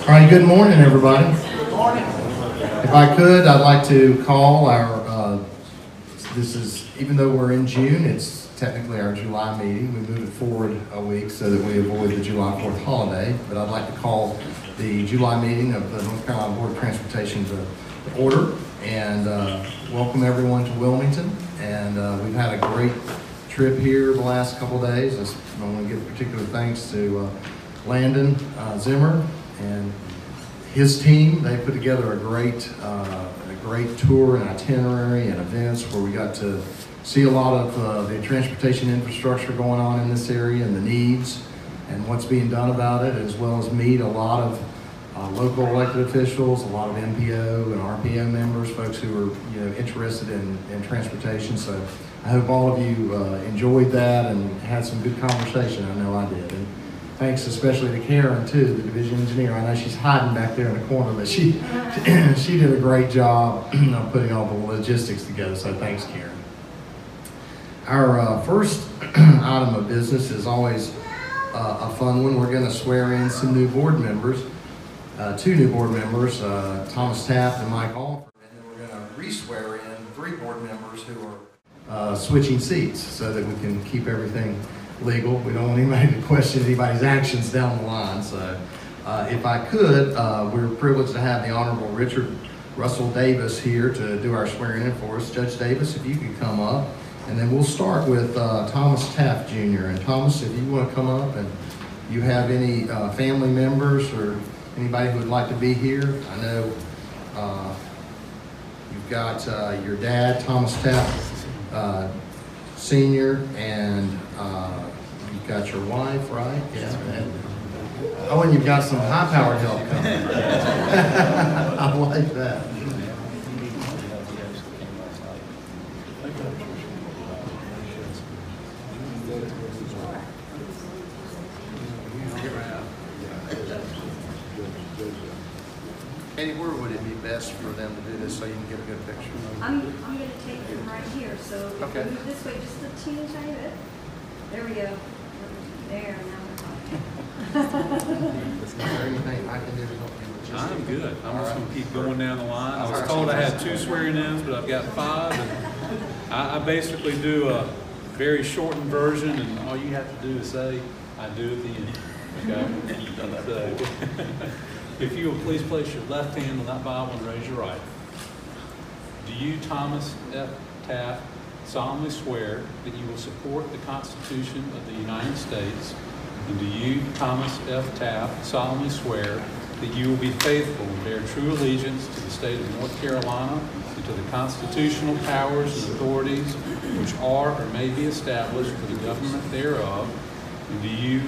All right, good morning, everybody. Good morning. If I could, I'd like to call our, even though we're in June, it's technically our July meeting. We moved it forward a week so that we avoid the July 4th holiday. But I'd like to call the July meeting of the North Carolina Board of Transportation to order and welcome everyone to Wilmington. And we've had a great trip here the last couple of days. I want to give particular thanks to Landon Zimmer and his team. They put together a great tour and itinerary and events where we got to see a lot of the transportation infrastructure going on in this area and the needs and what's being done about it, as well as meet a lot of local elected officials, a lot of MPO and RPO members, folks who are interested in transportation. So I hope all of you enjoyed that and had some good conversation. I know I did. And thanks especially to Karen too, the division engineer. I know she's hiding back there in the corner, but she did a great job of putting all the logistics together. So thanks, Karen. Our first item of business is always a fun one. We're going to swear in some new board members, two new board members, Thomas Taft and Mike Alford, and then we're going to re-swear in 3 board members who are switching seats so that we can keep everything legal. We don't want anybody to question anybody's actions down the line. So if I could, we're privileged to have the Honorable Richard Russell Davis here to do our swearing in for us. Judge Davis, if you could come up. And then we'll start with Thomas Taft Jr. And Thomas, if you want to come up and you have any family members or anybody who would like to be here. I know you've got your dad, Thomas Taft Sr., and you've got your wife, right? Yeah. Oh, and you've got some high-powered help coming. I like that. Katie, where would it be best for them to do this so you can get a good picture? I'm going to take them right here. So if okay. we move this way just a teeny tiny bit. There we go. There, now we're talking. Is there anything I can do to help you? I'm good. I'm just going to keep going down the line. I was told I had 2 swearing-ins, but I've got 5. And I basically do a very shortened version, and all you have to do is say, I do at the end. Okay? So, if you will please place your left hand on that Bible and raise your right. Do you, Thomas F. Taft, solemnly swear that you will support the Constitution of the United States? And do you, Thomas F. Taft, solemnly swear that you will be faithful and bear true allegiance to the state of North Carolina and to the constitutional powers and authorities which are or may be established for the government thereof? And do you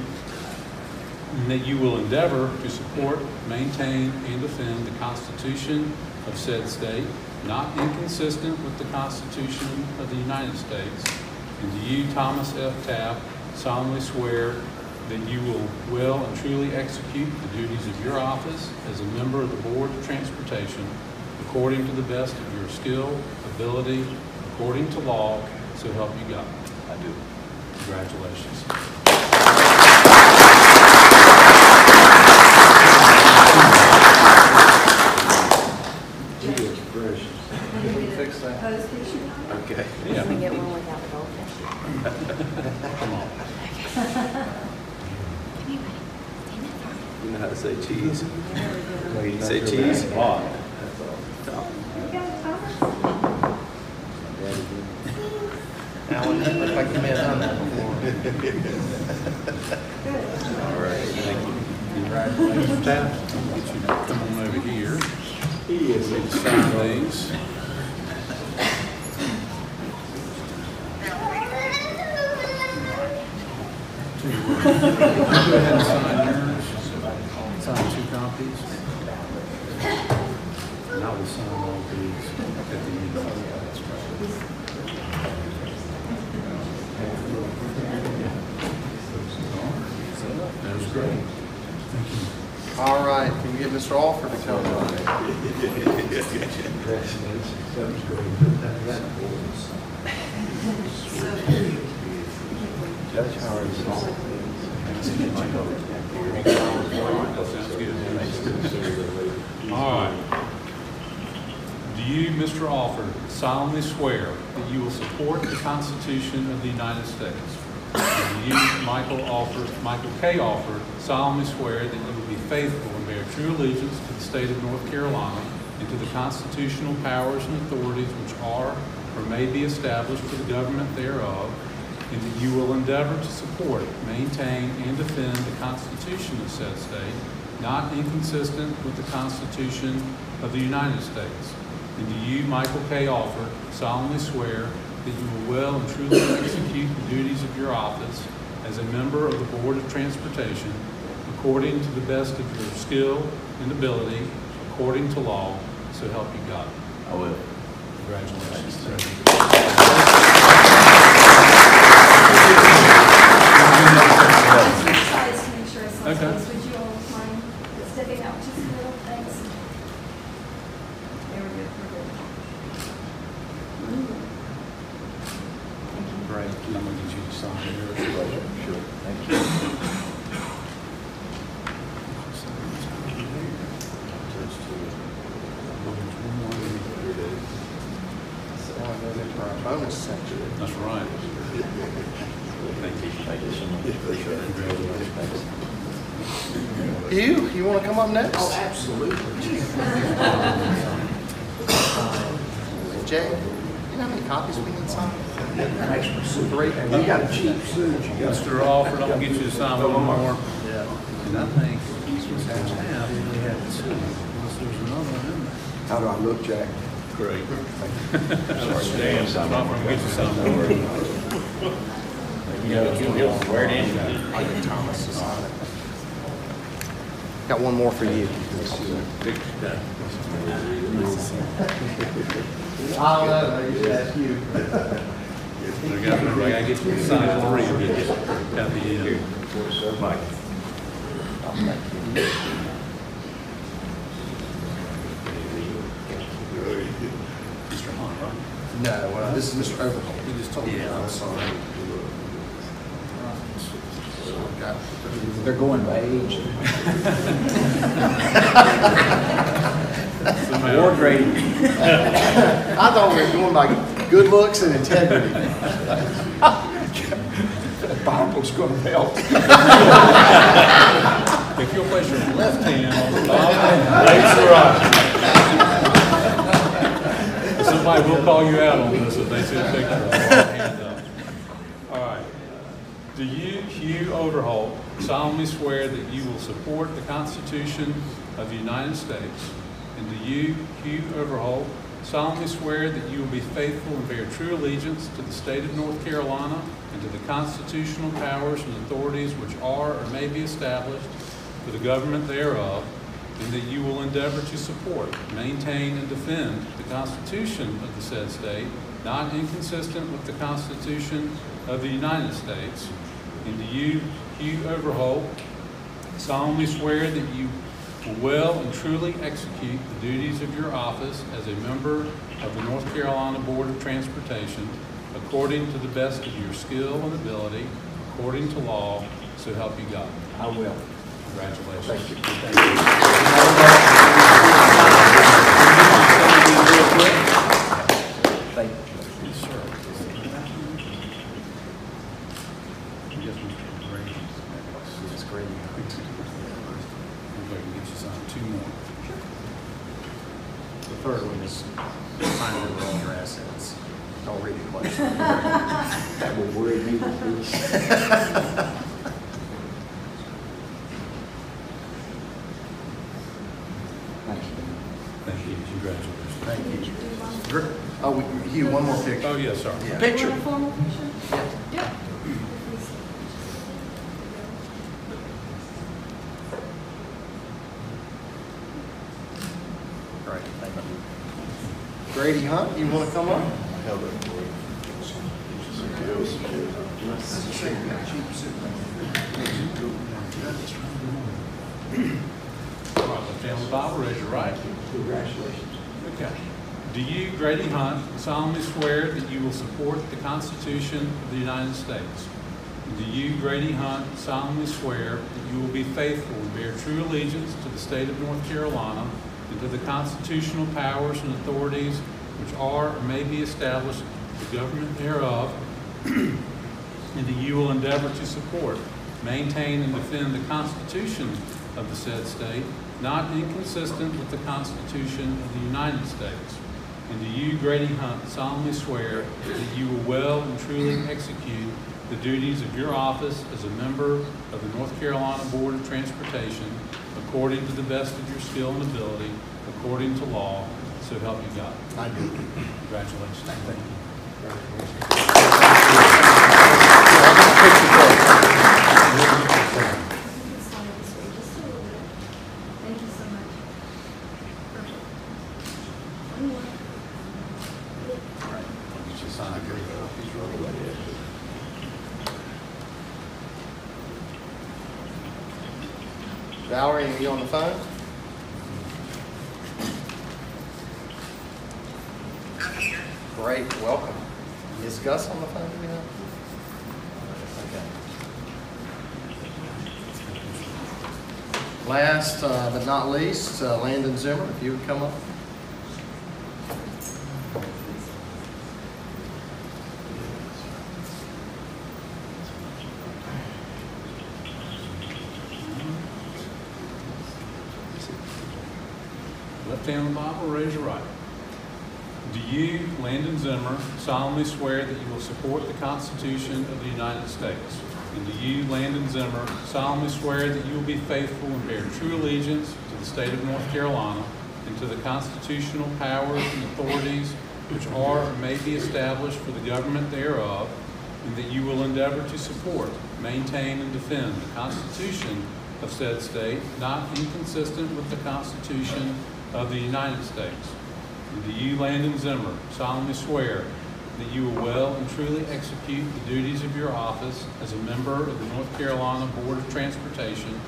that you will endeavor to support, maintain, and defend the Constitution of said state, not inconsistent with the Constitution of the United States? And do you, Thomas F. Taft, solemnly swear that you will and truly execute the duties of your office as a member of the Board of Transportation according to the best of your skill, ability, according to law, so help you God? I do. Congratulations. Fix that. Okay. Yeah. Can we get one without the goldfish? Come on. You know how to say cheese? You say cheese? Alan, that looked like you may have done that before. All right, thank you. Congratulations, Taft. I'll get you to come on over here. He is sign these. Go ahead and sign yours. Sign 2 copies. And I will sign all these at the end. That's right. That was great. Thank you. All right, can we get Mr. Alford to come on? Judge Howard. That sounds good. All right. Do you, Mr. Alford, solemnly swear that you will support the Constitution of the United States? And do you, Michael K. Alford, solemnly swear that you will be faithful and bear true allegiance to the state of North Carolina and to the constitutional powers and authorities which are or may be established for the government thereof, and that you will endeavor to support, maintain, and defend the Constitution of said state, not inconsistent with the Constitution of the United States? And do you, Michael K. Alford, solemnly swear that you will well and truly execute the duties of your office as a member of the Board of Transportation according to the best of your skill and ability, according to law, so help you God? I will. Congratulations. Tries to make sure it's not Okay. close. Would you all mind stepping out just a little? Thanks. There we go. We're good. Thank you. Great. I'm gonna get you to sign here. Sure. Thank you. Bonus section. That's right. Thank you. Thank you so much. Appreciate it. Thanks. Hugh, you want to come up next? Oh, absolutely. Jay, you know how many copies we need signed? Makes me super great. And you got a cheap suit. You got Mr. Alford, I'm gonna get you to sign one more. Yeah. And I think he's supposed to have, we only have two, unless there's another one in there. How do I look, Jack? Great. I'm gonna get you some more. You'll swear it in. I get Thomas to sign it. Got one more for you. I don't know, I used to ask you. I gotta get you to sign three of these at the end. Mike. Mr. Hunt, right? No, this is Mr. Overhaul. You just told me. Yeah, I'm sorry. They're going by age. War grading. I thought we were going by good looks and integrity. The Bible's going to help. If you'll place your left hand on the Bible, raise your right. Somebody will call you out on this if they see a picture of the right hand up. All right. Do you, Hugh Overholt, solemnly swear that you will support the Constitution of the United States? And do you, Hugh Overholt, solemnly swear that you will be faithful and bear true allegiance to the state of North Carolina and to the constitutional powers and authorities which are or may be established for the government thereof, and that you will endeavor to support, maintain, and defend the Constitution of the said state, not inconsistent with the Constitution of the United States? And do you, Hugh Overholt, solemnly swear that you will well and truly execute the duties of your office as a member of the North Carolina Board of Transportation according to the best of your skill and ability, according to law, so help you God? I will. Congratulations. Thank you. Thank you. Yes, sir. Yes, Mr. Grady. It's great. We'll get you signed two more. The third one is signing over all your assets. Don't read it close. That will worry me. Thank you. Thank you. Congratulations. Thank you. Oh, Hugh, one more picture. Oh, yes, sir. Yeah. Picture. Want a formal picture? Yep. Great, thank you. Grady Hunt, you want to come up? All right, left hand on the Bible, raise your right. Congratulations. Okay. Do you, Grady Hunt, solemnly swear that you will support the Constitution of the United States? Do you, Grady Hunt, solemnly swear that you will be faithful and bear true allegiance to the state of North Carolina and to the constitutional powers and authorities which are or may be established, the government thereof, and that you will endeavor to support, maintain, and defend the Constitution of the said state, not inconsistent with the Constitution of the United States? And do you, Grady Hunt, solemnly swear that you will well and truly execute the duties of your office as a member of the North Carolina Board of Transportation according to the best of your skill and ability, according to law, so help you God? I do. Congratulations. Thank you. Thank you so much. Perfect. One more. You should sign a good Valerie, are you on the phone? Great, welcome. Is Gus on the phone? Do we know? Okay. Last but not least, Landon Zimmer, if you would come up. Left hand on the Bible, raise your right. Do you, Landon Zimmer, solemnly swear that you will support the Constitution of the United States? And do you, Landon Zimmer, solemnly swear that you will be faithful and bear true allegiance to the state of North Carolina and to the constitutional powers and authorities which are or may be established for the government thereof, and that you will endeavor to support, maintain, and defend the Constitution of said state, not inconsistent with the Constitution of the United States? And do you, Landon Zimmer, solemnly swear that you will well and truly execute the duties of your office as a member of the North Carolina Board of Transportation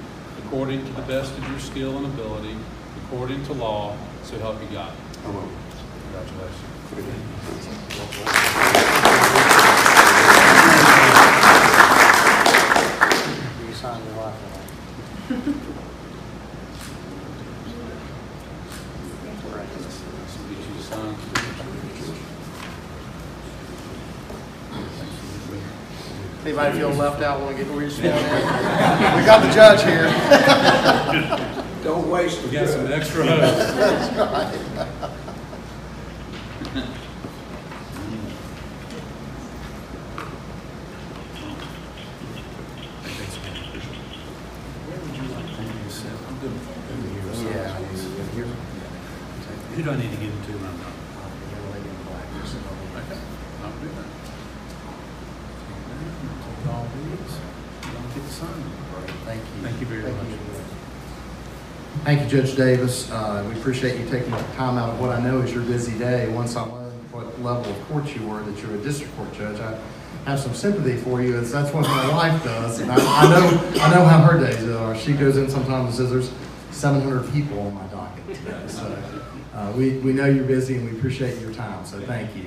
according to the best of your skill and ability, according to law, so help you God? I will. Congratulations. You sign your life away. Get you to sign. Anybody feeling left out, want to get where sworn in? We got the judge here. Don't waste We the got some extra hooks. That's right. Yeah. Who do I need to give them to when I'm done? Okay, I'll do that. Take all these. Don't get to sign them. Thank you. Thank you very much. Thank you, Judge Davis. We appreciate you taking the time out of what I know is your busy day. Once I learned what level of court you were, that you're a district court judge, I have some sympathy for you. That's what my wife does, and I know how her days are. She goes in sometimes and says there's 700 people on my docket today. So we know you're busy, and we appreciate your time. So thank you.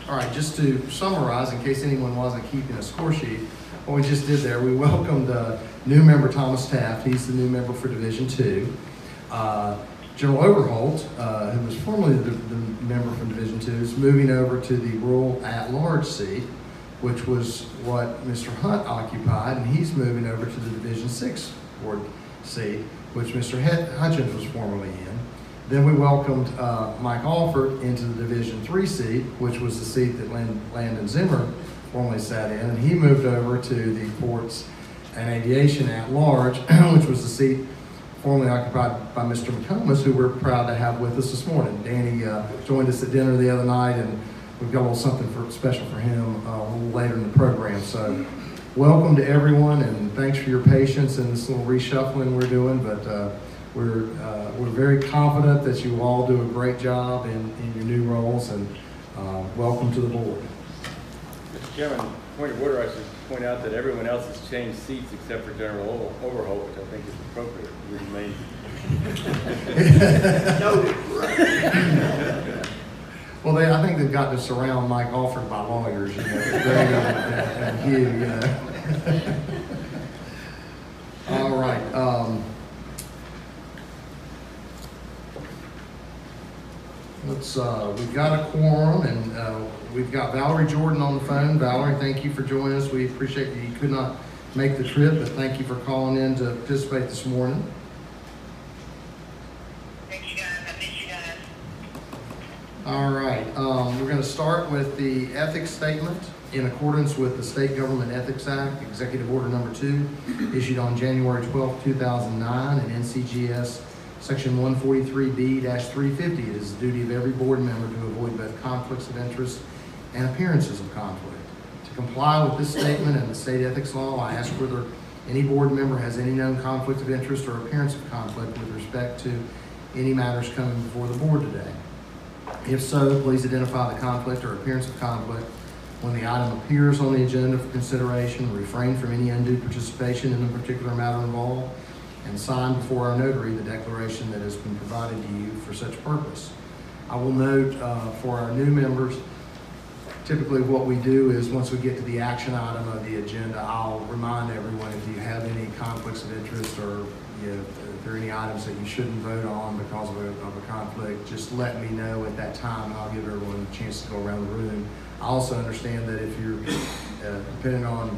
All right, just to summarize, in case anyone wasn't keeping a score sheet, what we just did there, we welcomed new member Thomas Taft. He's the new member for Division 2. General Overholt, who was formerly the member from Division 2, is moving over to the rural at-large seat, which was what Mr. Hunt occupied, and he's moving over to the Division 6 board seat, which Mr. Hutchins was formerly in. Then we welcomed Mike Alford into the Division 3 seat, which was the seat that Landon Zimmer formerly sat in, and he moved over to the Ports and Aviation at-large, which was the seat formerly occupied by Mr. McComas, who we're proud to have with us this morning. Danny joined us at dinner the other night, and we've got a little something special for him a little later in the program. So welcome to everyone, and thanks for your patience in this little reshuffling we're doing, but we're very confident that you will all do a great job in your new roles, and welcome to the board. Mr. Chairman, point of order, I should point out that everyone else has changed seats except for General Overholt, which I think is appropriate. We remain. Noted. Well, I think they've got to surround Mike Alford by lawyers, you know, Greg and Hugh, you know. All right. We've got a quorum, and we've got Valerie Jordan on the phone. Valerie, thank you for joining us. We appreciate that you could not make the trip, but thank you for calling in to participate this morning. Thank you guys. I miss you guys. All right, we're going to start with the ethics statement in accordance with the State Government Ethics Act, Executive Order Number 2, issued on January 12, 2009, and NCGS Section 143B-350. It is the duty of every board member to avoid both conflicts of interest and appearances of conflict. To comply with this statement and the state ethics law, I ask whether any board member has any known conflict of interest or appearance of conflict with respect to any matters coming before the board today. If so, please identify the conflict or appearance of conflict when the item appears on the agenda for consideration, refrain from any undue participation in the particular matter involved, and sign before our notary the declaration that has been provided to you for such purpose. I will note for our new members, typically what we do is once we get to the action item of the agenda, I'll remind everyone if you have any conflicts of interest or if there are any items that you shouldn't vote on because of a conflict, just let me know at that time and I'll give everyone a chance to go around the room. I also understand that if you're, depending on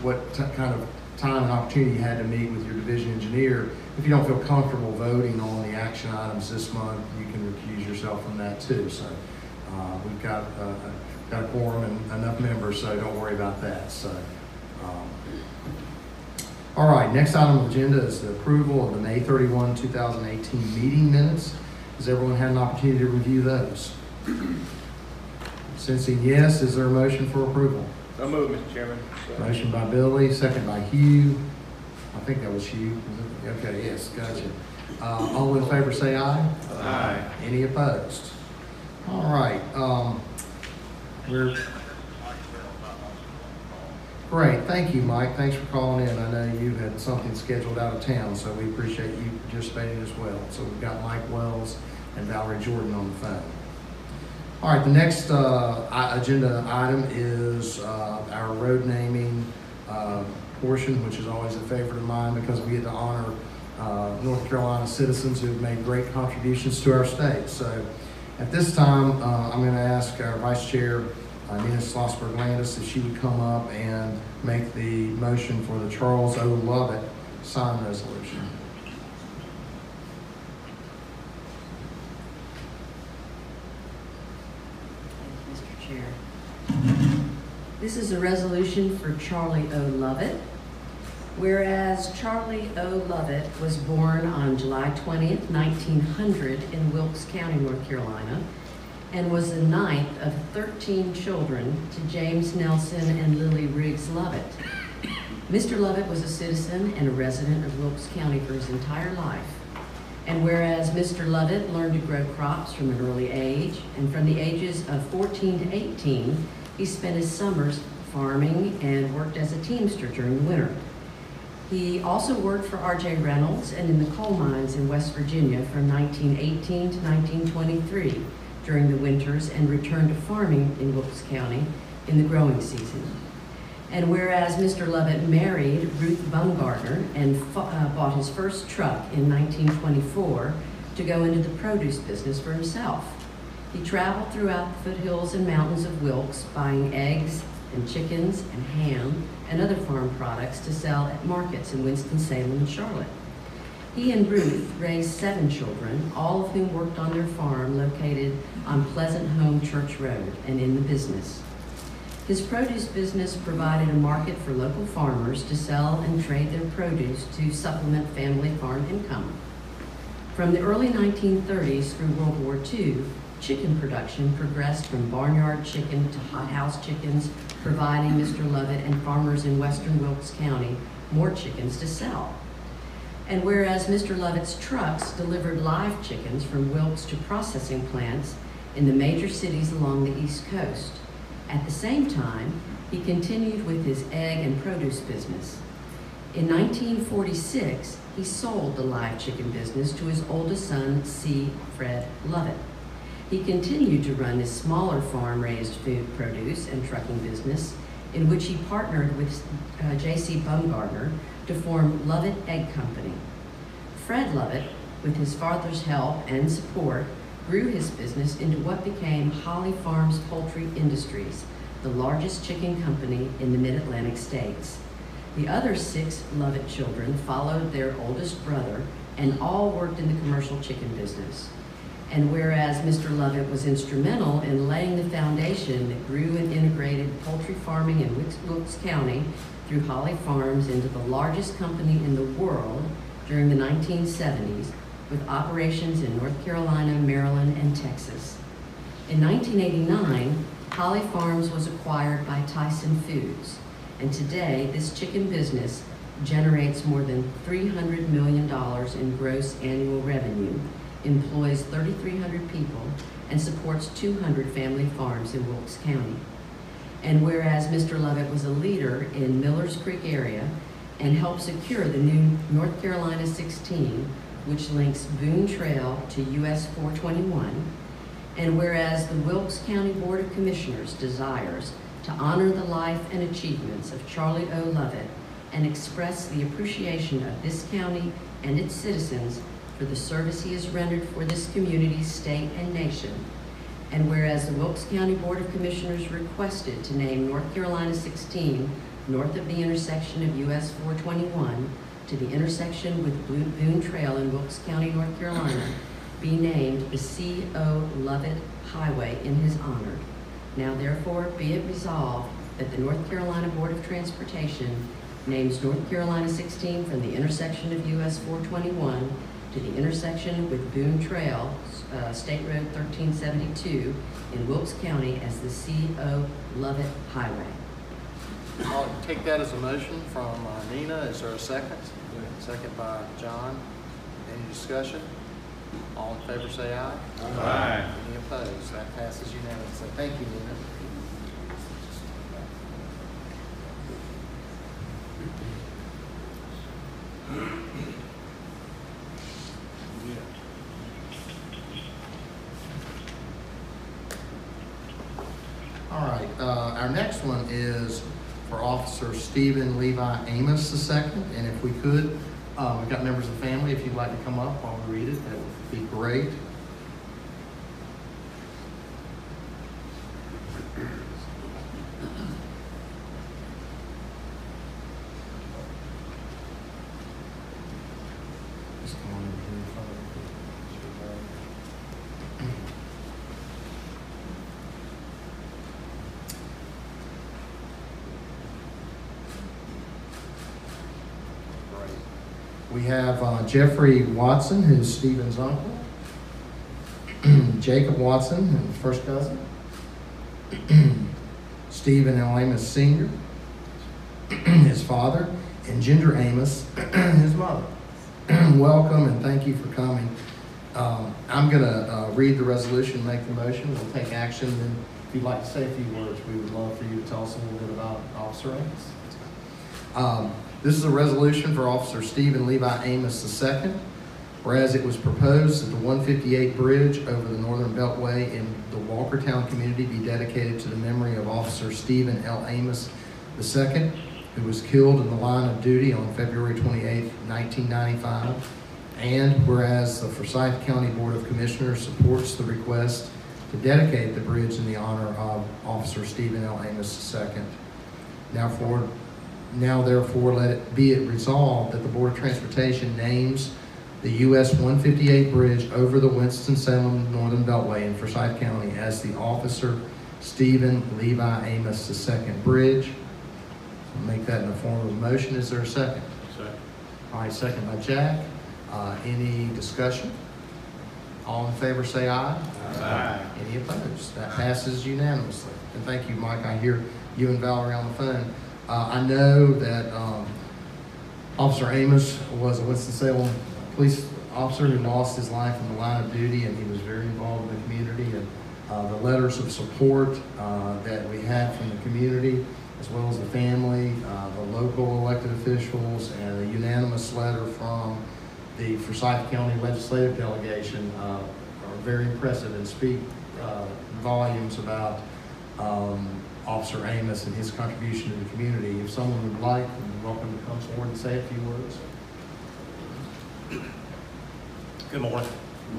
what kind of time and opportunity you had to meet with your division engineer, if you don't feel comfortable voting on the action items this month, you can recuse yourself from that too. So we've got a quorum and enough members, so don't worry about that. So, all right, next item on the agenda is the approval of the May 31, 2018 meeting minutes. Has everyone had an opportunity to review those? Sensing yes, is there a motion for approval? So moved, Mr. Chairman. Motion by Billy, second by Hugh. I think that was Hugh. Okay, yes, gotcha. All in favor say aye. Aye. Any opposed? All right. Great, thank you, Mike. Thanks for calling in. I know you had something scheduled out of town, so we appreciate you participating as well. So we've got Mike Wells and Valerie Jordan on the phone. All right, the next agenda item is our road naming portion, which is always a favorite of mine because we get to honor North Carolina citizens who've made great contributions to our state. So at this time, I'm going to ask our Vice Chair, Nina Schlossberg Landis, if she would come up and make the motion for the Charles O. Lovett sign resolution. This is a resolution for Charlie O. Lovett. Whereas Charlie O. Lovett was born on July 20th, 1900 in Wilkes County, North Carolina, and was the ninth of 13 children to James Nelson and Lily Riggs Lovett. Mr. Lovett was a citizen and a resident of Wilkes County for his entire life. And whereas Mr. Lovett learned to grow crops from an early age, and from the ages of 14 to 18, he spent his summers farming and worked as a teamster during the winter. He also worked for R.J. Reynolds and in the coal mines in West Virginia from 1918 to 1923 during the winters, and returned to farming in Wilkes County in the growing season. And whereas Mr. Lovett married Ruth Bumgarner and bought his first truck in 1924 to go into the produce business for himself. He traveled throughout the foothills and mountains of Wilkes, buying eggs and chickens and ham and other farm products to sell at markets in Winston-Salem and Charlotte. He and Ruth raised 7 children, all of whom worked on their farm located on Pleasant Home Church Road and in the business. His produce business provided a market for local farmers to sell and trade their produce to supplement family farm income. From the early 1930s through World War II, chicken production progressed from barnyard chicken to hothouse chickens, providing Mr. Lovett and farmers in western Wilkes County more chickens to sell. And whereas Mr. Lovett's trucks delivered live chickens from Wilkes to processing plants in the major cities along the East Coast, at the same time, he continued with his egg and produce business. In 1946, he sold the live chicken business to his oldest son, C. Fred Lovett. He continued to run his smaller farm-raised food produce and trucking business, in which he partnered with J.C. Bumgardner to form Lovett Egg Company. Fred Lovett, with his father's help and support, grew his business into what became Holly Farms Poultry Industries, the largest chicken company in the mid-Atlantic states. The other 6 Lovett children followed their oldest brother and all worked in the commercial chicken business. And whereas Mr. Lovett was instrumental in laying the foundation that grew and integrated poultry farming in Wilkes County through Holly Farms into the largest company in the world during the 1970s, with operations in North Carolina, Maryland, and Texas. In 1989, Holly Farms was acquired by Tyson Foods, and today this chicken business generates more than $300 million in gross annual revenue, employs 3,300 people, and supports 200 family farms in Wilkes County. And whereas Mr. Lovett was a leader in Millers Creek area and helped secure the new North Carolina 16, which links Boone Trail to US 421, and whereas the Wilkes County Board of Commissioners desires to honor the life and achievements of Charlie O. Lovett and express the appreciation of this county and its citizens for the service he has rendered for this community, state, and nation. And whereas the Wilkes County Board of Commissioners requested to name North Carolina 16 north of the intersection of US 421 to the intersection with Boone Trail in Wilkes County, North Carolina, be named the C.O. Lovett Highway in his honor. Now therefore be it resolved that the North Carolina Board of Transportation names North Carolina 16 from the intersection of US 421 to the intersection with Boone Trail, State Road 1372 in Wilkes County as the C.O. Lovett Highway. I'll take that as a motion from Nina. Is there a second? Second by John. Any discussion? All in favor say aye. Aye. Any opposed? That passes unanimously. Thank you, Nina. All right, our next one is for Officer Stephen Levi Amos II, and if we could, we've got members of the family, if you'd like to come up while we read it, that would be great. Just come on over here, Father. We have Jeffrey Watson, who's Stephen's uncle. Jacob Watson, his first cousin. Stephen L. Amos Sr., his father, and Ginger Amos, his mother. Welcome and thank you for coming. I'm going to read the resolution, make the motion. We'll take action. And if you'd like to say a few words, we would love for you to tell us a little bit about Officer Amos. This is a resolution for Officer Stephen Levi Amos II, whereas it was proposed that the 158 bridge over the Northern Beltway in the Walkertown community be dedicated to the memory of Officer Stephen L. Amos II, who was killed in the line of duty on February 28, 1995. And whereas the Forsyth County Board of Commissioners supports the request to dedicate the bridge in the honor of Officer Stephen L. Amos II. Now therefore let it be resolved that the Board of Transportation names the US 158 bridge over the Winston-Salem Northern Beltway in Forsyth County as the Officer Stephen Levi Amos II Bridge. I'll make that in the form of a motion. Is there a second? Second. All right, second by Jack. Any discussion? All in favor say aye. Aye. Any opposed? That passes unanimously. And thank you, Mike. I hear you and Valerie on the phone. I know that Officer Amos was a Winston-Salem police officer who lost his life in the line of duty, and he was very involved in the community. And the letters of support that we had from the community, as well as the family, the local elected officials, and a unanimous letter from the Forsyth County Legislative Delegation are very impressive and speak volumes about Officer Amos and his contribution to the community. If someone would like, you're welcome to come forward and say a few words. Good morning.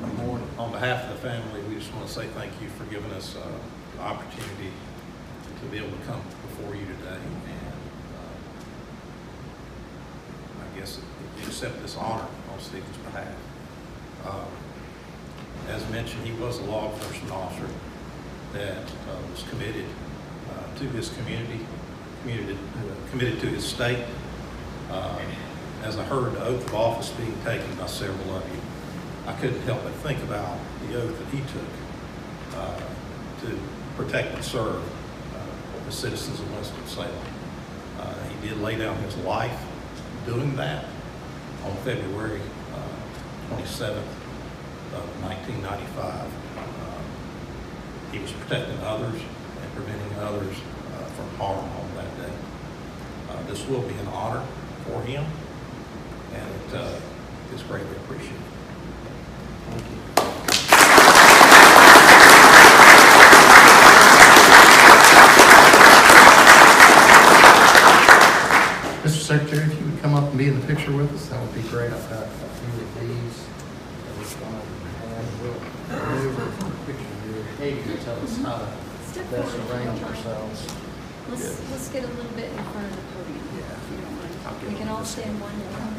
Good morning. On behalf of the family, we just want to say thank you for giving us the opportunity to be able to come before you today. And I guess you accept this honor on Stephen's behalf. As mentioned, he was a law enforcement officer that was committed to his community, committed to his state. As I heard the oath of office being taken by several of you, I couldn't help but think about the oath that he took to protect and serve the citizens of Winston-Salem. He did lay down his life doing that on February 27th of 1995. He was protecting others and preventing others from harm on that day. This will be an honor for him, and it is greatly appreciated. Thank you. Mr. Secretary, if you would come up and be in the picture with us, that would be great. I've got a few of these that we're going to have. We'll maneuver for a picture here. Katie will tell us how to best arrange ourselves. Let's get a little bit in front of the podium, if you don't mind. We can all stand one and one.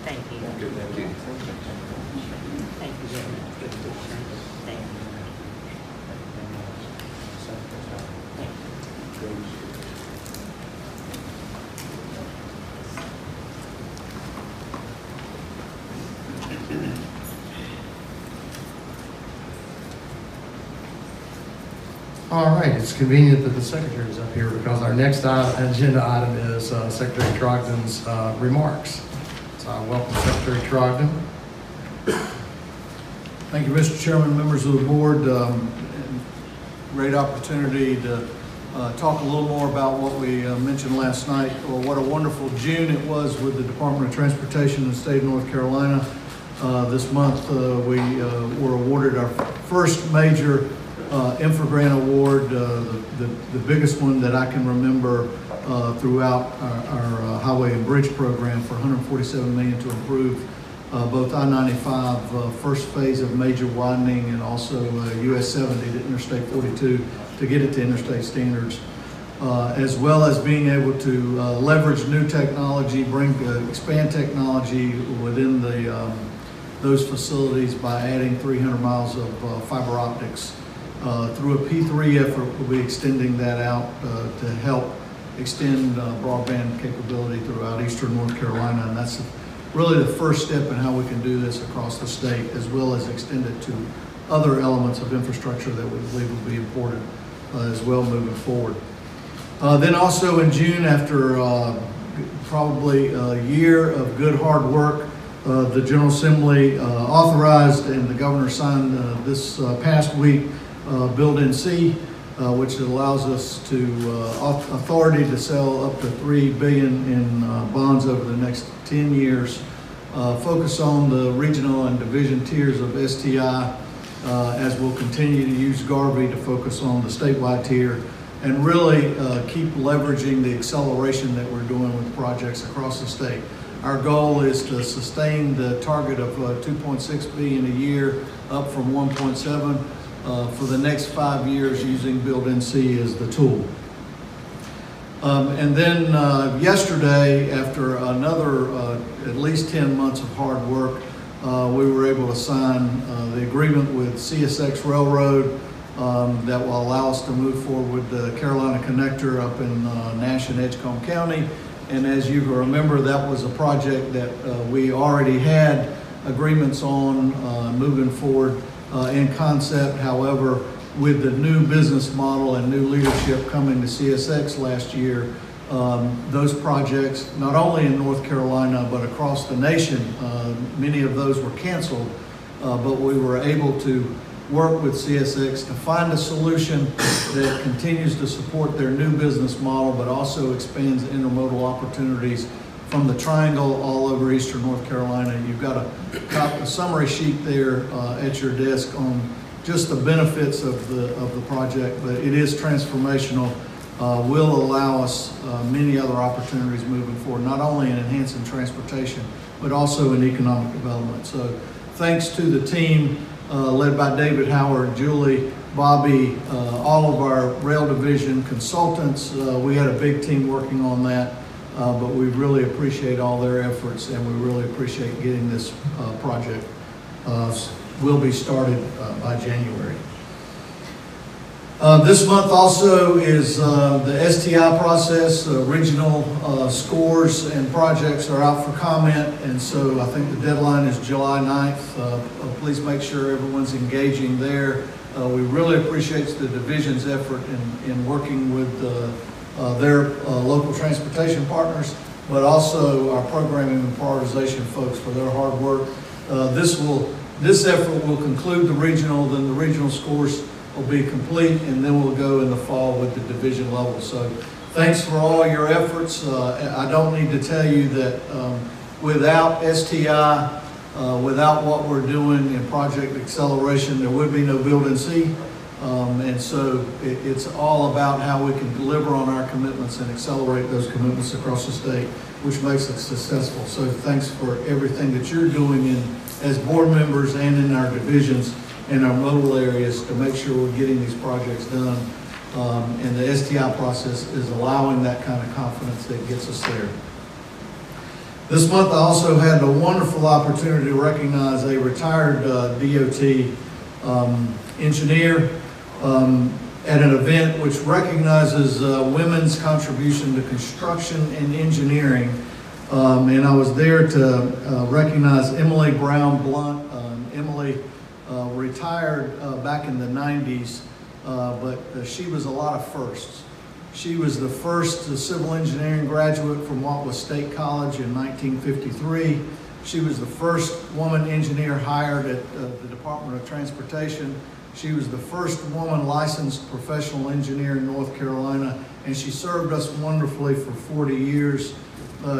Thank you. Thank you. Thank you. Thank you. All right, it's convenient that the Secretary is up here because our next agenda item is Secretary Trogdon's remarks. So I welcome Secretary Trogdon. Thank you, Mr. Chairman, members of the board. Great opportunity to talk a little more about what we mentioned last night, or what a wonderful June it was with the Department of Transportation in the state of North Carolina. This month we were awarded our first major infra-grant award, the biggest one that I can remember throughout our highway and bridge program, for $147 million to improve both I-95 first phase of major widening, and also US 70 to Interstate 42 to get it to interstate standards, as well as being able to leverage new technology, expand technology within those facilities by adding 300 miles of fiber optics. Through a P3 effort, we'll be extending that out to help extend broadband capability throughout eastern North Carolina, and that's really the first step in how we can do this across the state, as well as extend it to other elements of infrastructure that we believe will be important as well moving forward. Then also in June, after probably a year of good hard work, the General Assembly authorized and the governor signed this past week Build NC, which allows us to authority to sell up to $3 billion in bonds over the next 10 years. Focus on the regional and division tiers of STI, as we'll continue to use Garvey to focus on the statewide tier, and really keep leveraging the acceleration that we're doing with projects across the state. Our goal is to sustain the target of $2.6 billion a year, up from 1.7. For the next 5 years, using Build NC as the tool. And then yesterday, after another at least 10 months of hard work, we were able to sign the agreement with CSX Railroad that will allow us to move forward with the Carolina Connector up in Nash and Edgecombe County. And as you remember, that was a project that we already had agreements on moving forward in concept. However, with the new business model and new leadership coming to CSX last year, those projects, not only in North Carolina, but across the nation, many of those were canceled, but we were able to work with CSX to find a solution that continues to support their new business model, but also expands intermodal opportunities from the triangle all over eastern North Carolina. You've got a summary sheet there at your desk on just the benefits of the project, but it is transformational. Will allow us many other opportunities moving forward, not only in enhancing transportation, but also in economic development. So thanks to the team led by David Howard, Julie, Bobby, all of our rail division consultants. We had a big team working on that, but we really appreciate all their efforts, and we really appreciate getting this project will be started by January. This month also is the STI process. Regional scores and projects are out for comment, and so I think the deadline is July 9th. Please make sure everyone's engaging there. We really appreciate the division's effort in working with their local transportation partners, but also our programming and prioritization folks for their hard work. This effort will conclude the regional, then the regional scores will be complete, and then we'll go in the fall with the division level. So thanks for all your efforts. I don't need to tell you that without STI, without what we're doing in project acceleration, there would be no Build NC. And so it's all about how we can deliver on our commitments and accelerate those commitments across the state, which makes us successful. So thanks for everything that you're doing as board members and in our divisions in our modal areas to make sure we're getting these projects done. And the STI process is allowing that kind of confidence that gets us there. This month I also had a wonderful opportunity to recognize a retired DOT engineer at an event which recognizes women's contribution to construction and engineering. And I was there to recognize Emily Brown Blunt. Emily retired back in the 90s, but she was a lot of firsts. She was the first civil engineering graduate from what was State College in 1953. She was the first woman engineer hired at the Department of Transportation. She was the first woman licensed professional engineer in North Carolina, and she served us wonderfully for 40 years.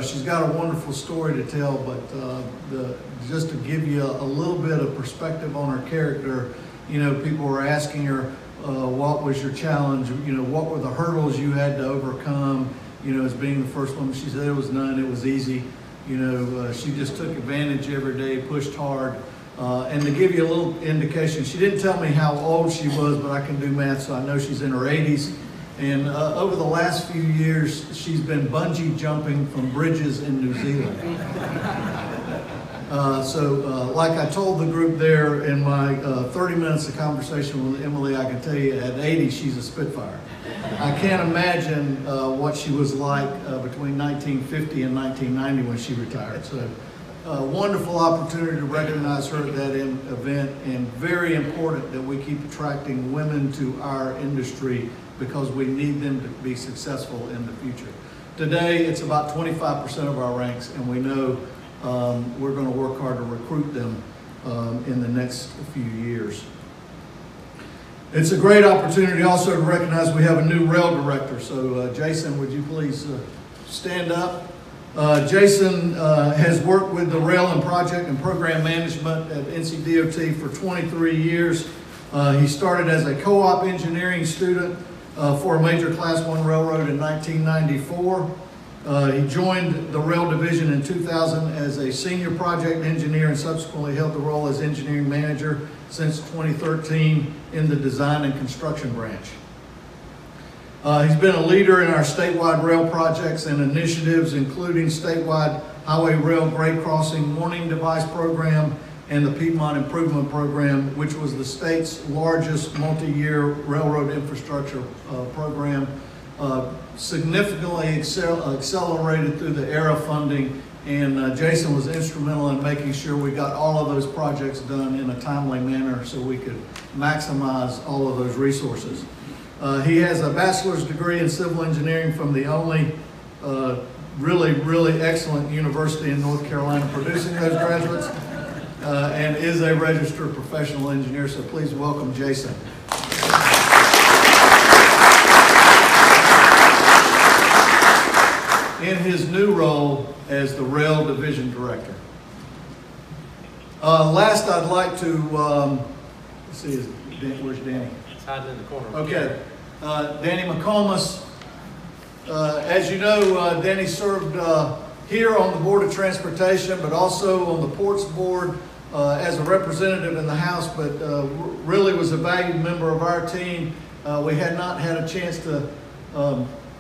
She's got a wonderful story to tell, but just to give you a little bit of perspective on her character, you know, people were asking her, what was your challenge? You know, what were the hurdles you had to overcome, you know, as being the first woman? She said it was none, it was easy. You know, she just took advantage every day, pushed hard. And to give you a little indication, she didn't tell me how old she was, but I can do math, so I know she's in her 80s. And over the last few years, she's been bungee jumping from bridges in New Zealand. Like I told the group there in my 30 minutes of conversation with Emily, I can tell you at 80, she's a Spitfire. I can't imagine what she was like between 1950 and 1990 when she retired. So wonderful opportunity to recognize her at that event, and very important that we keep attracting women to our industry because we need them to be successful in the future. Today, it's about 25% of our ranks, and we know we're going to work hard to recruit them in the next few years. It's a great opportunity also to recognize we have a new rail director. So Jason, would you please stand up? Jason has worked with the rail and project and program management at NCDOT for 23 years. He started as a co-op engineering student for a major Class 1 railroad in 1994. He joined the rail division in 2000 as a senior project engineer and subsequently held the role as engineering manager since 2013 in the design and construction branch. He's been a leader in our statewide rail projects and initiatives, including statewide highway rail grade crossing warning device program and the Piedmont Improvement Program, which was the state's largest multi-year railroad infrastructure program, significantly accelerated through the ERA funding, and Jason was instrumental in making sure we got all of those projects done in a timely manner so we could maximize all of those resources. He has a bachelor's degree in civil engineering from the only really excellent university in North Carolina producing those graduates. and is a registered professional engineer, so please welcome Jason. In his new role as the Rail Division Director. Last, I'd like to, let's see, where's Danny? It's hiding in the corner. Okay, Danny McComas. As you know, Danny served here on the Board of Transportation, but also on the Ports Board as a representative in the House, but really was a valued member of our team. We had not had a chance to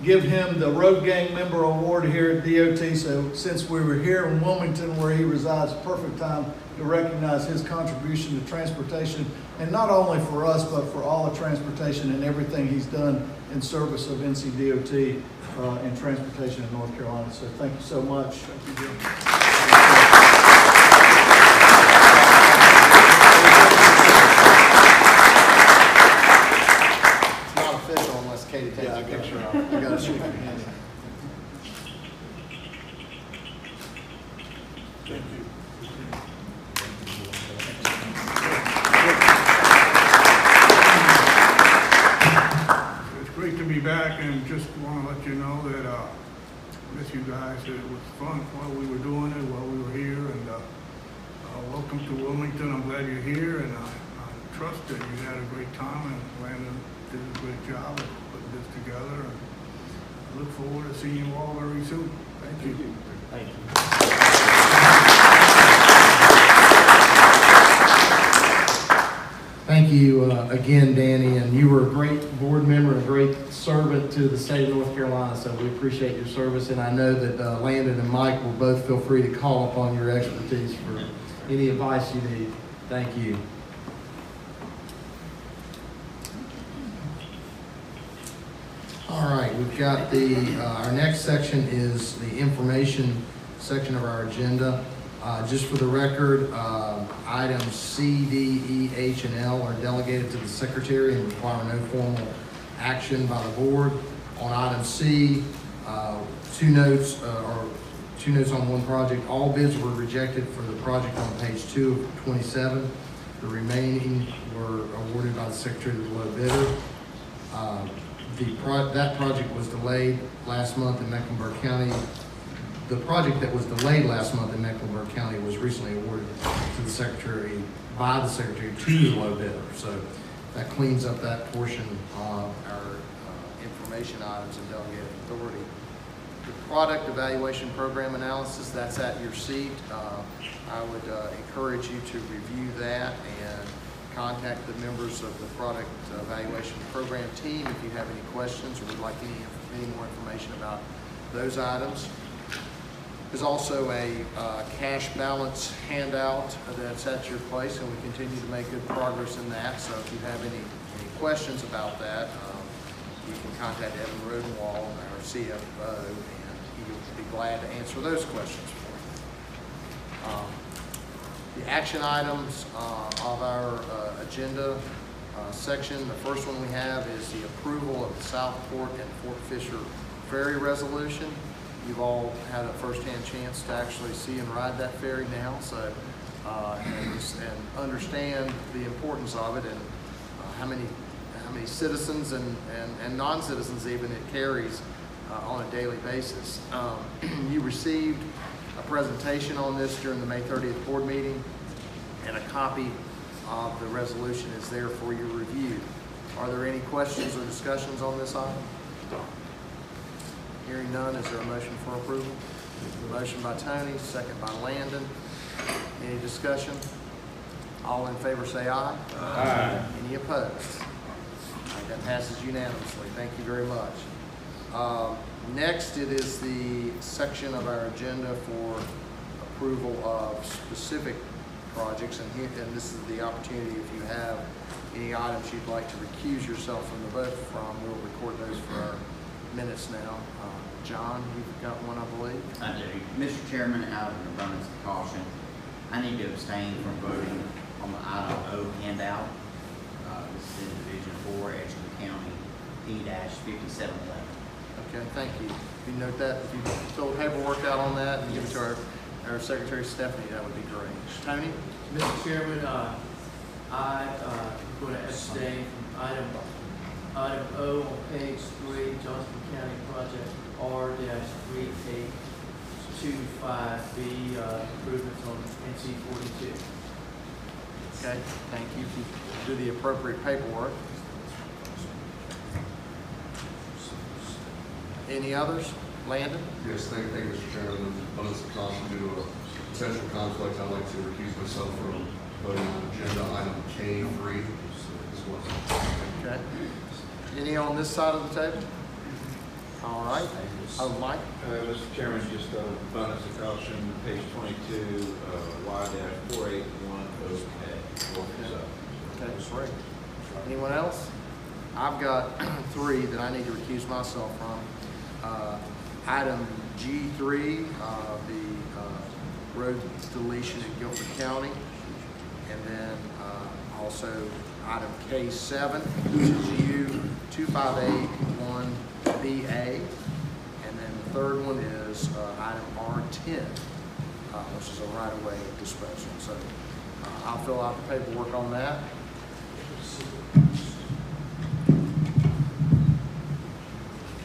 give him the Road Gang Member Award here at DOT, so since we were here in Wilmington where he resides, perfect time to recognize his contribution to transportation, and not only for us, but for all of transportation and everything he's done in service of NCDOT and transportation in North Carolina. So thank you so much. Thank you, Jim. Katie takes a picture of it. I got to shake your hand. Thank you. It's great to be back, and just want to let you know that I miss you guys. It was fun while we were doing it, while we were here, and welcome to Wilmington. I'm glad you're here, and I trust that you had a great time, and Landon did a great job of putting this together, and I look forward to seeing you all very soon. Thank you. Thank you. Thank you again, Danny, and you were a great board member, a great servant to the state of North Carolina, so we appreciate your service, and I know that Landon and Mike will both feel free to call upon your expertise for any advice you need. Thank you. All right, we've got our next section is the information section of our agenda. Just for the record, items C, D, E, H, and L are delegated to the secretary and require no formal action by the board. On item C, two notes on one project. All bids were rejected for the project on page 2 of 27. The remaining were awarded by the secretary to the low bidder. That project was delayed last month in Mecklenburg County. The project that was delayed last month in Mecklenburg County was recently awarded to the secretary, by the secretary to the low bidder. So that cleans up that portion of our information items and delegated authority. The product evaluation program analysis, that's at your seat. I would encourage you to review that and contact the members of the product evaluation program team if you have any questions or would like any more information about those items. There's also a cash balance handout that's at your place, and we continue to make good progress in that. So if you have any questions about that, you can contact Evan Rodenwall, our CFO, and he will be glad to answer those questions for you. The action items of our agenda section, the first one we have is the approval of the Southport and Fort Fisher ferry resolution. You've all had a first-hand chance to actually see and ride that ferry now, so and understand the importance of it and how many citizens and non-citizens even it carries on a daily basis. You received a presentation on this during the May 30th board meeting, and a copy of the resolution is there for your review. Are there any questions or discussions on this item? Hearing none, is there a motion for approval? Motion by Tony, second by Landon. Any discussion? All in favor say aye. Aye. Any opposed? All right, that passes unanimously. Thank you very much. Next, it is the section of our agenda for approval of specific projects, and this is the opportunity if you have any items you'd like to recuse yourself from the vote from, we'll record those for our minutes now. John, you've got one, I believe. I do. Mr. Chairman, out of an abundance of caution, I need to abstain from voting on the item O handout. This is in Division 4, Edgewood County, P-5711. Okay, thank you. If you note that, if you fill the paperwork out on that and give it to our or Secretary Stephanie, that would be great. Tony? Mr. Chairman, I'm going to abstain from item O on page 3, Johnston County Project R-3825B, improvements on NC 42. Okay, thank you. Do the appropriate paperwork. Any others? Landon? Yes, thank you, Mr. Chairman. Abundance of caution due to a potential conflict, I'd like to recuse myself from voting on agenda item K3 as well. Okay. Any on this side of the table? All right. Oh, Mike? Mr. Chairman, just abundance of caution, page 22, Y-4810K. Okay, great. Anyone else? I've got 3 that I need to recuse myself from. Item G3, the road deletion in Guilford County, and then also item K7, which is U2581BA, and then the third one is item R10, which is a right-of-way disposal. So I'll fill out the paperwork on that.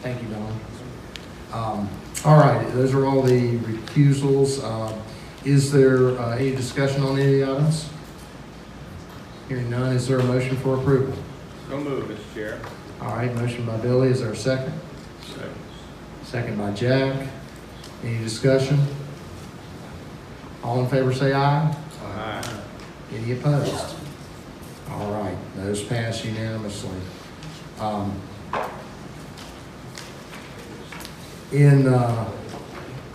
Thank you, Don. All right, those are all the recusals. Is there any discussion on any items? Hearing none, is there a motion for approval? So moved, Mr. Chair. All right, motion by Billy, is there a second? Second. Second by Jack. Any discussion? All in favor say aye. Aye. Any opposed? All right, those pass unanimously. In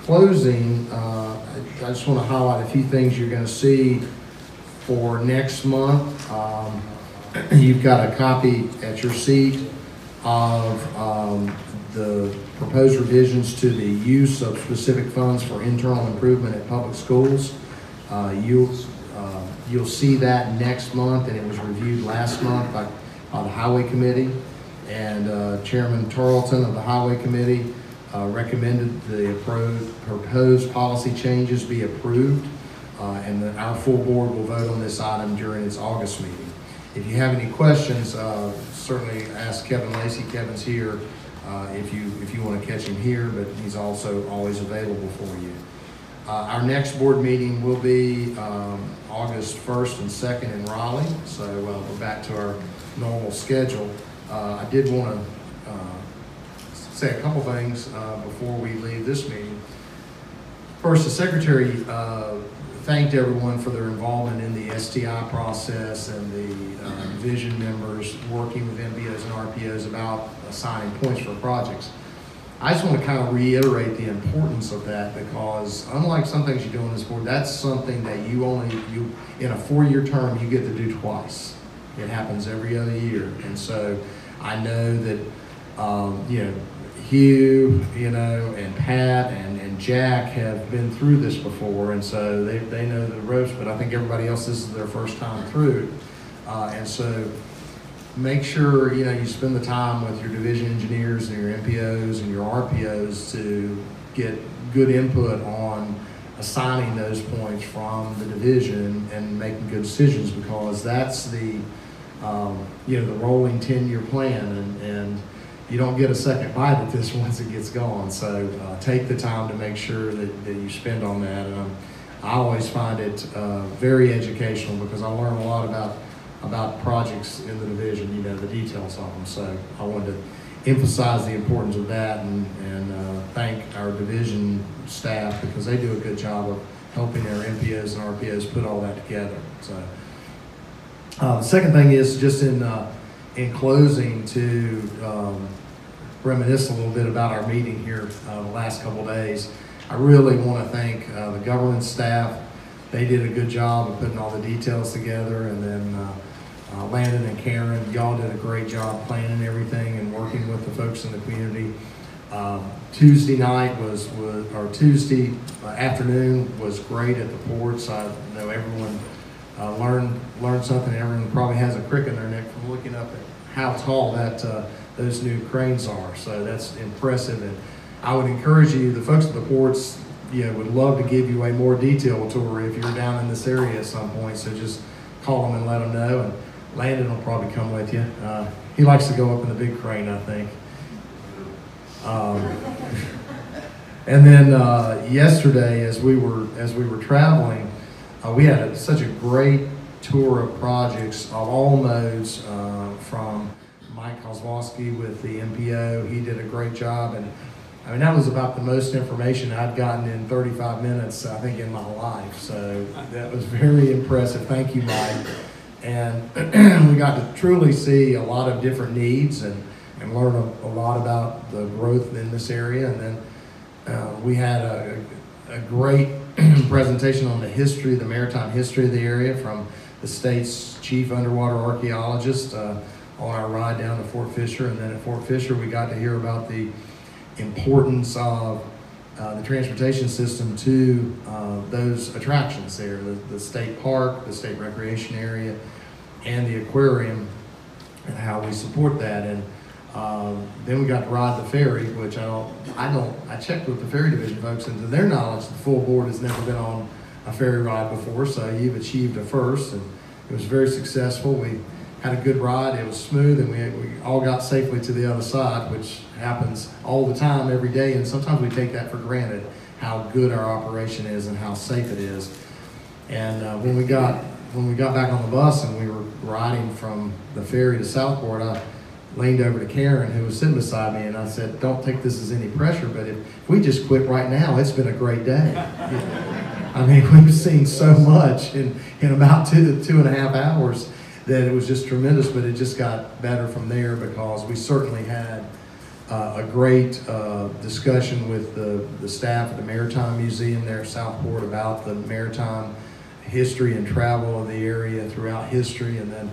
closing, I just want to highlight a few things you're going to see for next month. You've got a copy at your seat of the proposed revisions to the use of specific funds for internal improvement at public schools. You'll see that next month, and it was reviewed last month by the Highway Committee, and Chairman Tarleton of the Highway Committee recommended the proposed policy changes be approved, and that our full board will vote on this item during its August meeting. If you have any questions, certainly ask Kevin Lacey. Kevin's here if you want to catch him here, but he's also always available for you. Our next board meeting will be August 1st and 2nd in Raleigh, so we're back to our normal schedule. I did want to say a couple things before we leave this meeting. First, the Secretary thanked everyone for their involvement in the STI process and the division members working with MPOs and RPOs about assigning points for projects. I just want to kind of reiterate the importance of that, because unlike some things you do on this board, that's something that you in a 4-year term, you get to do twice. It happens every other year. And so I know that, Hugh, and Pat and Jack have been through this before, and so they know the ropes, but I think everybody else, this is their first time through. And so make sure, you spend the time with your division engineers and your MPOs and your RPOs to get good input on assigning those points from the division and making good decisions, because that's the rolling 10-year plan, and you don't get a second bite at this once it gets going. So take the time to make sure that you spend on that. And I always find it very educational, because I learn a lot about projects in the division, the details of them. So I wanted to emphasize the importance of that and thank our division staff, because they do a good job of helping our MPOs and RPOs put all that together. So the second thing is just in closing to reminisce a little bit about our meeting here the last couple of days. I really want to thank the government staff. They did a good job of putting all the details together, and then Landon and Karen, y'all did a great job planning everything and working with the folks in the community. Tuesday night or Tuesday afternoon was great at the ports. I know everyone learned something. Everyone probably has a crick in their neck from looking up at how tall those new cranes are. So that's impressive. And I would encourage you, the folks at the ports, would love to give you a more detailed tour if you're down in this area at some point. So just call them and let them know. And Landon will probably come with you. He likes to go up in the big crane, I think. And then yesterday, as we were traveling, we had such a great tour of projects of all modes from Mike Kozlowski with the MPO. He did a great job, and I mean that was about the most information I'd gotten in 35 minutes, I think, in my life. So that was very impressive. Thank you, Mike. And we got to truly see a lot of different needs and learn a lot about the growth in this area. And then we had a great presentation on the history, the maritime history of the area from the state's chief underwater archaeologist on our ride down to Fort Fisher. And then at Fort Fisher, we got to hear about the importance of the transportation system to those attractions there, the state park, the state recreation area, and the aquarium, and how we support that. And then we got to ride the ferry, which I checked with the ferry division folks, and to their knowledge, the full board has never been on a ferry ride before, so you've achieved a first, and it was very successful. We had a good ride, it was smooth, and we all got safely to the other side, which happens all the time, every day, and sometimes we take that for granted, how good our operation is and how safe it is. And when we got back on the bus and we were riding from the ferry to Southport, I leaned over to Karen, who was sitting beside me, and I said, don't take this as any pressure, but if we just quit right now, it's been a great day. I mean, we've seen so much in about 2.5 hours that it was just tremendous, but it just got better from there because we certainly had a great discussion with the staff at the Maritime Museum there at Southport about the maritime history and travel of the area throughout history. And then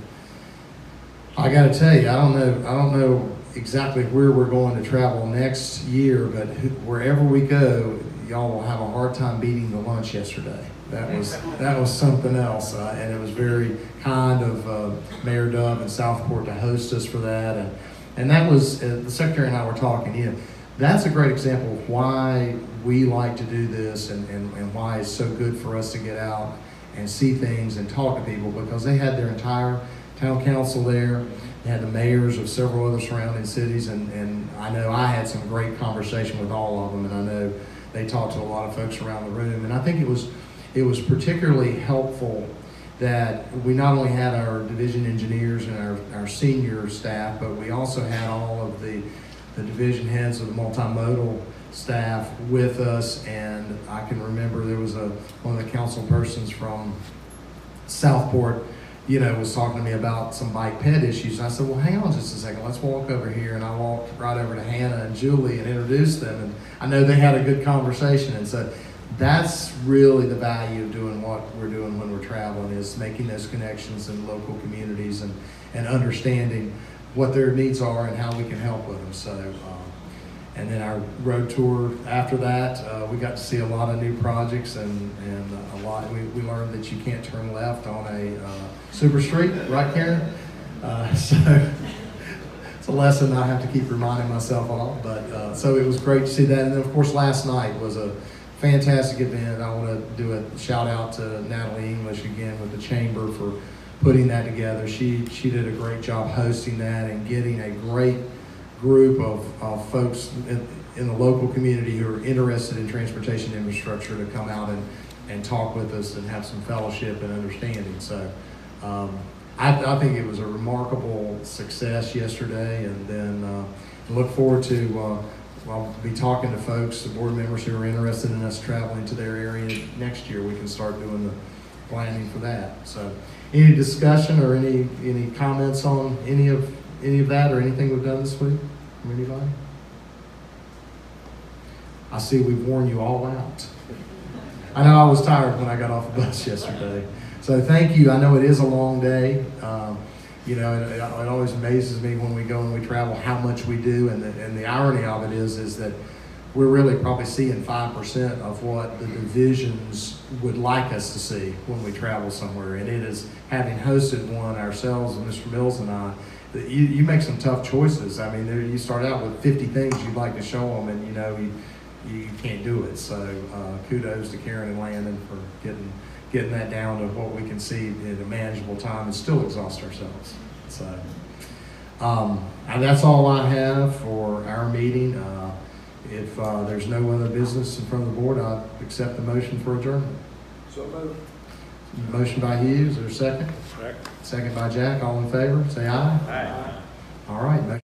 I got to tell you, I don't know exactly where we're going to travel next year, but wherever we go, y'all will have a hard time beating the lunch yesterday. That was something else, and it was very kind of Mayor Dove and Southport to host us for that. And that was, the Secretary and I were talking, that's a great example of why we like to do this and why it's so good for us to get out and see things and talk to people, because they had their entire town council there. They had the mayors of several other surrounding cities, and I know I had some great conversation with all of them, and I know they talked to a lot of folks around the room. And I think it was particularly helpful that we not only had our division engineers and our senior staff, but we also had all of the division heads of the multimodal staff with us. And I can remember there was one of the council persons from Southport, was talking to me about some bike ped issues. And I said, well, hang on just a second, let's walk over here. And I walked right over to Hannah and Julie and introduced them. And I know they had a good conversation. And so that's really the value of doing what we're doing when we're traveling, is making those connections in local communities and understanding what their needs are and how we can help with them. So, and then our road tour after that, we got to see a lot of new projects and a lot. We learned that you can't turn left on a super street, right, Karen? So it's a lesson I have to keep reminding myself of. But so it was great to see that. And then of course last night was a fantastic event. I want to do a shout out to Natalie English again with the Chamber for putting that together. She did a great job hosting that and getting a great group of folks in the local community who are interested in transportation infrastructure to come out and talk with us and have some fellowship and understanding. So I think it was a remarkable success yesterday, and then look forward to I'll be talking to folks, the board members who are interested in us traveling to their area next year. We can start doing the planning for that. So any discussion or any comments on any of that or anything we've done this week from anybody? I see we've worn you all out. I know I was tired when I got off the bus yesterday. So thank you. I know it is a long day. It always amazes me when we go and we travel how much we do, and the irony of it is that we're really probably seeing 5% of what the divisions would like us to see when we travel somewhere. And it is, having hosted one ourselves, and Mr. Mills and I, you make some tough choices. I mean, you start out with 50 things you'd like to show them, and you can't do it. So kudos to Karen and Landon for getting that down to what we can see in a manageable time and still exhaust ourselves. So and that's all I have for our meeting. If there's no other business in front of the board, I'll accept the motion for adjournment. So moved. Motion by Hughes, is there a second? Second. Second by Jack, all in favor, say aye. Aye. All right.